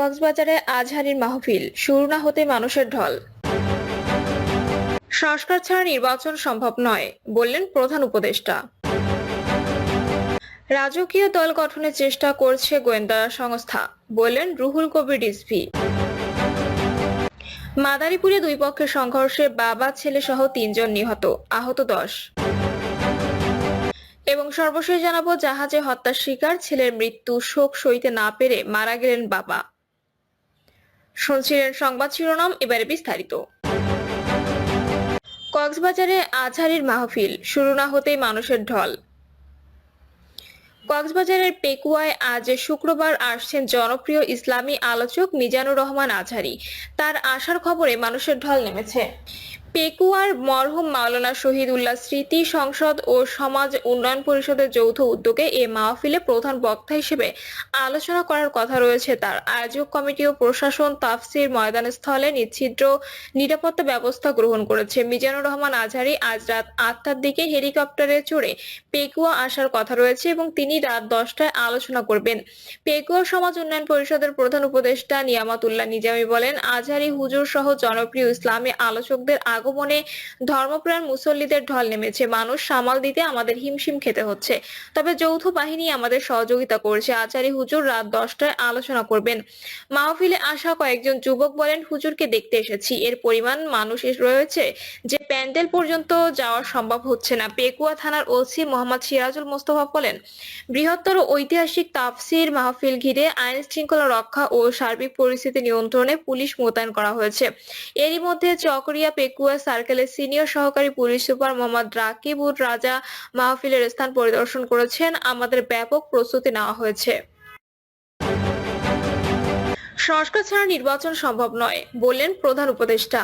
কক্সবাজারে আজহারীর মাহফিল শুরু না হতে মানুষের ঢল। সংস্কার ছাড়া নির্বাচন সম্ভব নয় বললেন প্রধান উপদেষ্টা। রাজকীয় দল গঠনের চেষ্টা করছে গোয়েন্দা সংস্থা বললেন রুহুল কবির রিজভী। মাদারীপুরে দুই পক্ষের সংঘর্ষে বাবা ছেলে সহ ৩ জন নিহত, আহত ১০। এবং সর্বশেষ জানাবো, জাহাজে হত্যার শিকার ছেলের মৃত্যু, শোক সইতে না পেরে মারা গেলেন বাবা। শুনছিলেন সংবাদ শিরোনাম, এবারে বিস্তারিত। কক্সবাজারে আজহারীর মাহফিল শুরু না হতেই মানুষের ঢল। কক্সবাজারের পেকুয়ায় আজ শুক্রবার আসছেন জনপ্রিয় ইসলামী আলোচক মিজানুর রহমান আজহারী। তার আসার খবরে মানুষের ঢল নেমেছে। পেকুয়ার মরহুম মাওলানা শহীদুল্লাহ স্মৃতি সংসদ ও সমাজ উন্নয়ন পরিষদের যৌথ উদ্যোগে এ মাহফিলে প্রধান বক্তা হিসেবে আলোচনা করার কথা রয়েছে তার। আয়োজক কমিটি ও প্রশাসন তাফসির ময়দানস্থলে নিচ্ছিদ্র নিরাপত্তা ব্যবস্থা গ্রহণ করেছে। মিজানুর রহমান আজহারী আজ রাত ৮টার দিকে হেলিকপ্টারে চড়ে পেকুয়া আসার কথা রয়েছে এবং তিনি রাত ১০টায় আলোচনা করবেন। পেকুয়া সমাজ উন্নয়ন পরিষদের প্রধান উপদেষ্টা নিয়ামতুল্লাহ নিজামী বলেন, আজহারী হুজুর সহ জনপ্রিয় ইসলামী আলোচকদের আগমনে ধর্মপ্রাণ মুসল্লিদের ঢল নেমেছে। মানুষ সামাল দিতে আমাদের হিমশিম খেতে হচ্ছে, তবে যৌথ বাহিনী আমাদের সহযোগিতা করছে। আজহারী হুজুর রাত ১০টায় আলোচনা করবেন। মাহফিলে আসা কয়েকজন যুবক বলেন, হুজুরকে দেখতে এসেছি, এর পরিমাণ মানুষ রয়েছে যে প্যান্ডেল পর্যন্ত যাওয়া সম্ভব হচ্ছে না। পেকুয়া থানার ওসি মোহাম্মদ সিরাজুল মোস্তফা বলেন, বৃহত্তর ঐতিহাসিক তাফসির মাহফিল ঘিরে আইন শৃঙ্খলা রক্ষা ও সার্বিক পরিস্থিতি নিয়ন্ত্রণে পুলিশ মোতায়েন করা হয়েছে। এরই মধ্যে চকরিয়া পেকুয়া সার্কেলের সিনিয়র সহকারী পুলিশ সুপার মোহাম্মদ রাকিবুর রাজা মাহফিলের স্থান পরিদর্শন করেছেন। আমাদের ব্যাপক প্রস্তুতি নেওয়া হয়েছে। সংস্কার ছাড়া নির্বাচন সম্ভব নয় বললেন প্রধান উপদেষ্টা।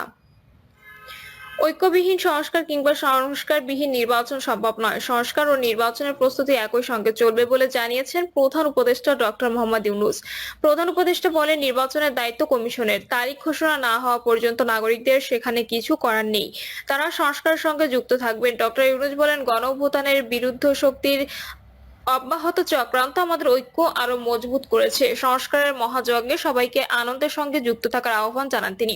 ঐক্যবিহীন সংস্কার কিংবা সংস্কারবিহীন নির্বাচন সম্ভব নয়। সংস্কার ও নির্বাচনের প্রস্তুতি একই সঙ্গে চলবে বলে জানিয়েছেন প্রধান উপদেষ্টা ডক্টর মোহাম্মদ ইউনূস। প্রধান উপদেষ্টা বলেন, নির্বাচনের দায়িত্ব কমিশনের। তারিখ ঘোষণা না হওয়া পর্যন্ত নাগরিকদের সেখানে কিছু করার নেই, তারা সংস্কারের সঙ্গে যুক্ত থাকবেন। ডক্টর ইউনূস বলেন, গণঅভ্যুত্থানের বিরুদ্ধ শক্তির অব্যাহত চক্রান্ত আমাদের ঐক্য আরো মজবুত করেছে। সংস্কারের মহাযজ্ঞে সবাইকে আনন্দের সঙ্গে যুক্ত থাকার আহ্বান জানান তিনি।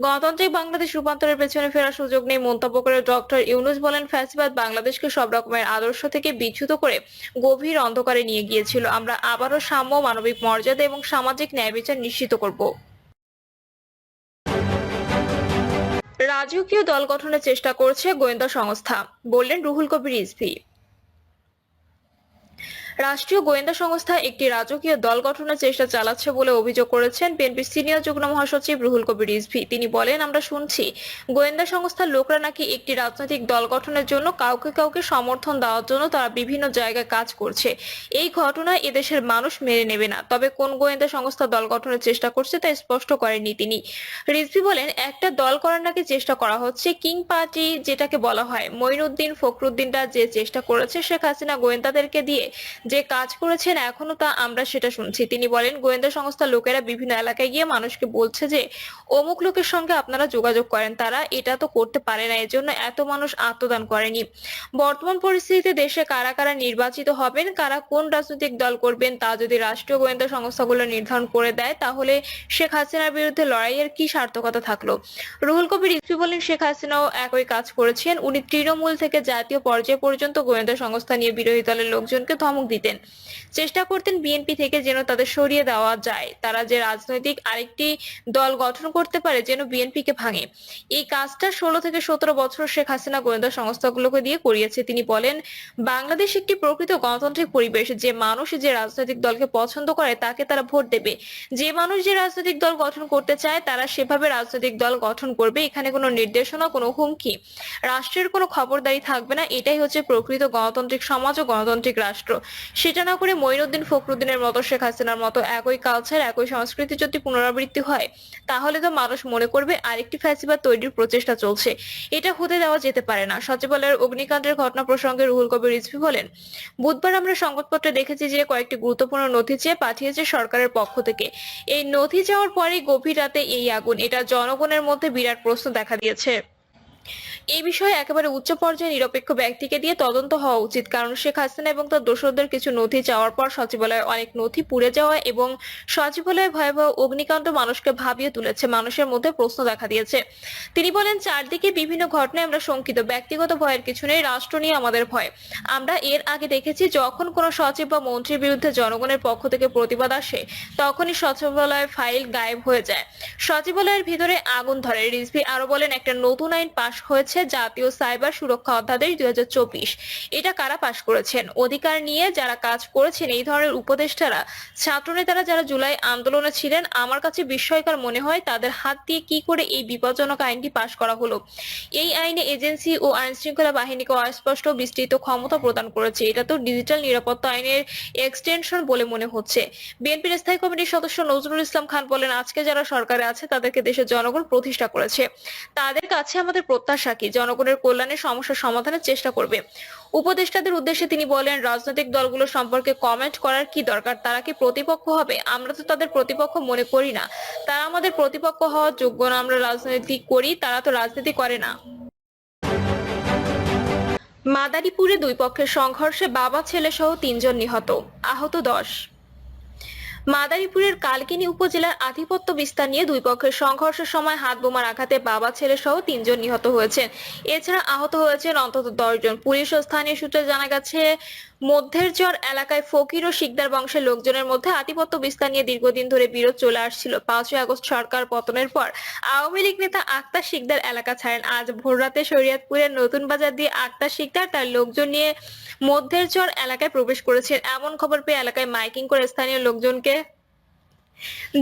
গণতান্ত্রিক বাংলাদেশ রূপান্তরের পেছনে ফেরার সুযোগ নেই মন্তব্য করে ডক্টর ইউনূস বলেন, ফ্যাসিবাদ বাংলাদেশকে সব রকমের আদর্শ থেকে বিচ্যুত করে গভীর অন্ধকারে নিয়ে গিয়েছিল। আমরা আবারও সাম্য, মানবিক মর্যাদা এবং সামাজিক ন্যায় বিচার নিশ্চিত করব। রাজকীয় দল গঠনের চেষ্টা করছে গোয়েন্দা সংস্থা বললেন রুহুল কবির রিজভী। রাষ্ট্রীয় গোয়েন্দা সংস্থা একটি রাজকীয় দল গঠনের চেষ্টা চালাচ্ছে বলে অভিযোগ করেছেন বিএনপির সিনিয়র যুগ্ম মহাসচিব রুহুল কবির রিজভী। তিনি বলেন, আমরা শুনছি গোয়েন্দা সংস্থার লোকরা নাকি একটি রাজনৈতিক দল গঠনের জন্য কাউকে সমর্থন দেওয়ার জন্য তারা বিভিন্ন জায়গায় কাজ করছে। এই ঘটনায় এদেশের মানুষ মেনে নেবে না। তবে কোন গোয়েন্দা সংস্থা দল গঠনের চেষ্টা করছে তা স্পষ্ট করেননি তিনি। রিজভী বলেন, একটা দল করার নাকি চেষ্টা করা হচ্ছে, কিং পার্টি যেটাকে বলা হয়। মঈনুদ্দিন ফখরুদ্দিনরা যে চেষ্টা করেছে, শেখ হাসিনা গোয়েন্দাদেরকে দিয়ে যে কাজ করেছেন, এখনো তা আমরা সেটা শুনছি। তিনি বলেন, গোয়েন্দা সংস্থার লোকেরা বিভিন্ন এলাকায় গিয়ে মানুষকে বলছে যে অমুক লোকের সঙ্গে আপনারা যোগাযোগ করেন, তারা এটা তো করতে পারে না, এজন্য এত মানুষ আত্মদান করেনি। বর্তমান পরিস্থিতিতে দেশে কারা কারা নির্বাচিত হবেন, কারা কোন রাজনৈতিক দল করবেন তা যদি রাষ্ট্রীয় গোয়েন্দা সংস্থাগুলো নির্ধারণ করে দেয়, তাহলে শেখ হাসিনার বিরুদ্ধে লড়াইয়ের কি সার্থকতা থাকলো। রুহুল কবির রিজভী বলেন, শেখ হাসিনাও একই কাজ করেছেন। উনি তৃণমূল থেকে জাতীয় পর্যায় পর্যন্ত গোয়েন্দা সংস্থা নিয়ে বিরোধী দলের লোকজনকে ধমক দিতেন, চেষ্টা করতেন বিএনপি থেকে যেন তাদের সরিয়ে দেওয়া যায়। তারা যে রাজনৈতিক আরেকটি দল গঠন করতে পারে যেন বিএনপিকে ভাঙে। এই কাজটা 16 থেকে 17 বছর শেখ হাসিনা গোয়েন্দা সংস্থাগুলোকে দিয়ে করিয়েছে। তিনি বলেন, বাংলাদেশ একটি প্রকৃত গণতান্ত্রিক পরিবেশ। যে মানুষ যে রাজনৈতিক দলকে পছন্দ করে তাকে তারা ভোট দেবে। যে মানুষ যে রাজনৈতিক দল গঠন করতে চায় তারা সেভাবে রাজনৈতিক দল গঠন করবে। এখানে কোনো নির্দেশনা, কোনো হুমকি, রাষ্ট্রের কোনো খবরদারি থাকবে না। এটাই হচ্ছে প্রকৃত গণতান্ত্রিক সমাজ ও গণতান্ত্রিক রাষ্ট্র। সেটা না করে মঈনুদ্দিন ফখরুদ্দিনের মতো, শেখ হাসিনার মতো একই কালচার, একই সংস্কৃতি যদি পুনরাবৃত্তি হয়, তাহলে তো মানুষ মনে করবে আরেকটি ফ্যাসিবাদ তৈরির প্রচেষ্টা চলছে। এটা হতে দেওয়া যেতে পারে না। সচিবালয়ের অগ্নিকাণ্ডের ঘটনা প্রসঙ্গে রুহুল কবির রিজভী বলেন, বুধবার আমরা সংবাদপত্রে দেখেছি যে কয়েকটি গুরুত্বপূর্ণ নথি চেয়ে পাঠিয়েছে সরকারের পক্ষ থেকে। এই নথি যাওয়ার পরেই গভীর রাতে এই আগুন। এটা জনগণের মধ্যে বিরাট প্রশ্ন দেখা দিয়েছে। এই বিষয়ে একেবারে উচ্চ পর্যায়ে নিরপেক্ষ ব্যক্তিকে দিয়ে তদন্ত হওয়া উচিত, কারণ শেখ হাসিনা এবং তার দোসরদের কিছু নথি চাওয়ার পর সচিবালয়ের অনেক নথি পুড়ে যাওয়া এবং সচিবালয়ে ভয়াবহ অগ্নিকাণ্ড মানুষকে ভাবিয়ে তুলেছে, মানুষের মধ্যে প্রশ্ন দেখা দিয়েছে। তিনি বলেন, চারদিকে বিভিন্ন ঘটনায় আমরা শঙ্কিত, ব্যক্তিগত ভয়ের কিছু নেই, রাষ্ট্র নিয়ে আমাদের ভয়। আমরা এর আগে দেখেছি যখন কোনো সচিব বা মন্ত্রীর বিরুদ্ধে জনগণের পক্ষ থেকে প্রতিবাদ আসে তখনই সচিবালয়ের ফাইল গায়েব হয়ে যায়, সচিবালয়ের ভিতরে আগুন ধরে। রিজভী আরো বলেন, একটা নতুন আইন পাশ হয়েছে, জাতীয় সাইবার সুরক্ষা অধ্যাদেশ 2024। এটা কারা পাশ করেছেন? অধিকার নিয়ে যারা কাজ করেছেন, এই ধরনের উপদেষ্টারা, ছাত্রনেতারা যারা জুলাই আন্দোলনে ছিলেন। আমার কাছে বিস্ময়কর মনে হয় তাদের হাত দিয়ে কি করে এই বিপজ্জনক আইনটি পাশ করা হলো। এই আইনে এজেন্সি ও আইন শৃঙ্খলা বাহিনীকে অস্পষ্ট বিস্তৃত ক্ষমতা প্রদান করেছে। এটা তো ডিজিটাল নিরাপত্তা আইনের এক্সটেনশন বলে মনে হচ্ছে। বিএনপির স্থায়ী কমিটির সদস্য নজরুল ইসলাম খান বলেন, আজকে যারা সরকারে আছে তাদেরকে দেশের জনগণ প্রতিষ্ঠা করেছে, তাদের কাছে আমাদের প্রত্যাশা কি? জনগণের কল্যাণে সমস্যার সমাধানের চেষ্টা করবে। উপদেষ্টাদের উদ্দেশ্যে তিনি বলেন, রাজনৈতিক দলগুলো সম্পর্কে কমেন্ট করার কি দরকার? তারা কি প্রতিপক্ষ হবে? আমরা তো তাদের প্রতিপক্ষ মনে করি না, তারা আমাদের প্রতিপক্ষ হওয়ার যোগ্য না। আমরা রাজনীতি করি, তারা তো রাজনীতি করে না। মাদারীপুরে দুই পক্ষের সংঘর্ষে বাবা ছেলে সহ 3 জন নিহত, আহত 10। মাদারীপুরের কালকিনি উপজেলার আধিপত্য বিস্তার নিয়ে দুই পক্ষের সংঘর্ষের সময় হাত বোমার আঘাতে বাবা ছেলে সহ 3 জন নিহত হয়েছেন। এছাড়া আহত হয়েছেন অন্তত 10 জন। পুলিশ ও স্থানীয় সূত্রে জানা গেছে, মধ্যেরচর এলাকায় ফকির ও শিকদার বংশের লোকজনের মধ্যে আধিপত্য বিস্তার নিয়ে দীর্ঘদিন ধরে বিরোধ চলে আসছিল। 5ই আগস্ট সরকার পতনের পর আওয়ামী লীগ নেতা আক্তার শিকদার এলাকা ছাড়েন। আজ ভোররাতে শরীয়তপুরের নতুন বাজার দিয়ে আক্তার শিকদার তার লোকজন নিয়ে মধ্যেরচর এলাকায় প্রবেশ করেছেন। এমন খবর পেয়ে এলাকায় মাইকিং করে স্থানীয় লোকজনকে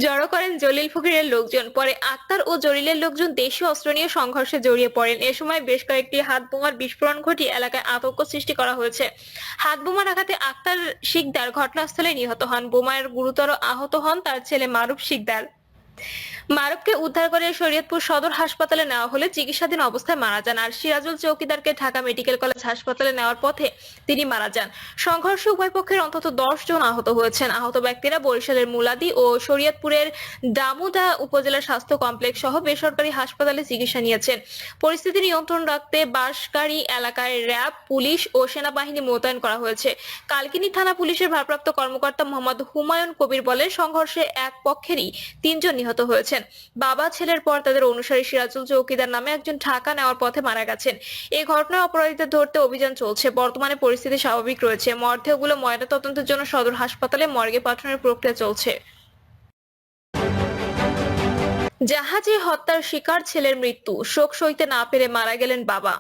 জড়ো করেন জলিল ফকিরের লোকজন। পরে আক্তার ও জলিলের লোকজন দেশীয় অস্ত্র নিয়ে সংঘর্ষে জড়িয়ে পড়েন। এ সময় বেশ কয়েকটি হাত বোমার বিস্ফোরণ ঘটিয়ে এলাকায় আতঙ্ক সৃষ্টি করা হয়েছে। হাত বোমার আঘাতে আক্তার শিকদার ঘটনাস্থলে নিহত হন। বোমায় গুরুতর আহত হন তার ছেলে মারুফ শিকদার। মারুফকে উদ্ধার করে শরীয়তপুর সদর হাসপাতালে নেওয়া হলে চিকিৎসাধীন অবস্থায় মারা যান। আর সিরাজুল চৌকিদারকে ঢাকা মেডিকেল কলেজ হাসপাতালে নেওয়ার পথে তিনি মারা যান। সংঘর্ষে উভয় পক্ষের অন্তত 10 জন আহত হয়েছেন। আহত ব্যক্তিরা বরিশালের মুলাদি ও শরীয়তপুরের দামুদা উপজেলা স্বাস্থ্য কমপ্লেক্স সহ বেসরকারি হাসপাতালে চিকিৎসা নিয়েছেন। পরিস্থিতি নিয়ন্ত্রণ রাখতে বাঁশগাড়ি এলাকায় র্যাব, পুলিশ ও সেনাবাহিনী মোতায়েন করা হয়েছে। কালকিনি থানা পুলিশের ভারপ্রাপ্ত কর্মকর্তা মোহাম্মদ হুমায়ুন কবির বলেন, সংঘর্ষে এক পক্ষেরই 3 জন নিহত হয়েছেন। বাবা ছেলের পর তাদের অনুসারী সিরাজুল চৌকিদার নামে একজন ঢাকা নেওয়ার পথে মারা গেছেন। এই ঘটনায় অপরাধীদের ধরতে অভিযান চলছে। বর্তমানে পরিস্থিতি স্বাভাবিক রয়েছে। মরদেহগুলো ময়নাতদন্তের জন্য সদর হাসপাতালে মর্গে পাঠানোর প্রক্রিয়া চলছে। জাহাজে হত্যার শিকার ছেলের মৃত্যু, শোক সইতে না পেরে মারা গেলেন বাবা।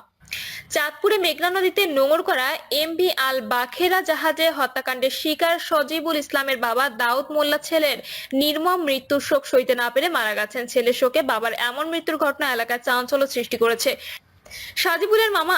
চাঁদপুরে মেঘনা নদীতে নোঙর করা এমভি আল বাখেরা জাহাজে হত্যাকাণ্ডের শিকার সজিবুল ইসলামের বাবা দাউদ মোল্লা ছেলের নির্মম মৃত্যুর শোক সইতে না পেরে মারা গেছেন। ছেলের শোকে বাবার এমন মৃত্যুর ঘটনা এলাকায় চাঞ্চল্য সৃষ্টি করেছে। সজিবুলের মামা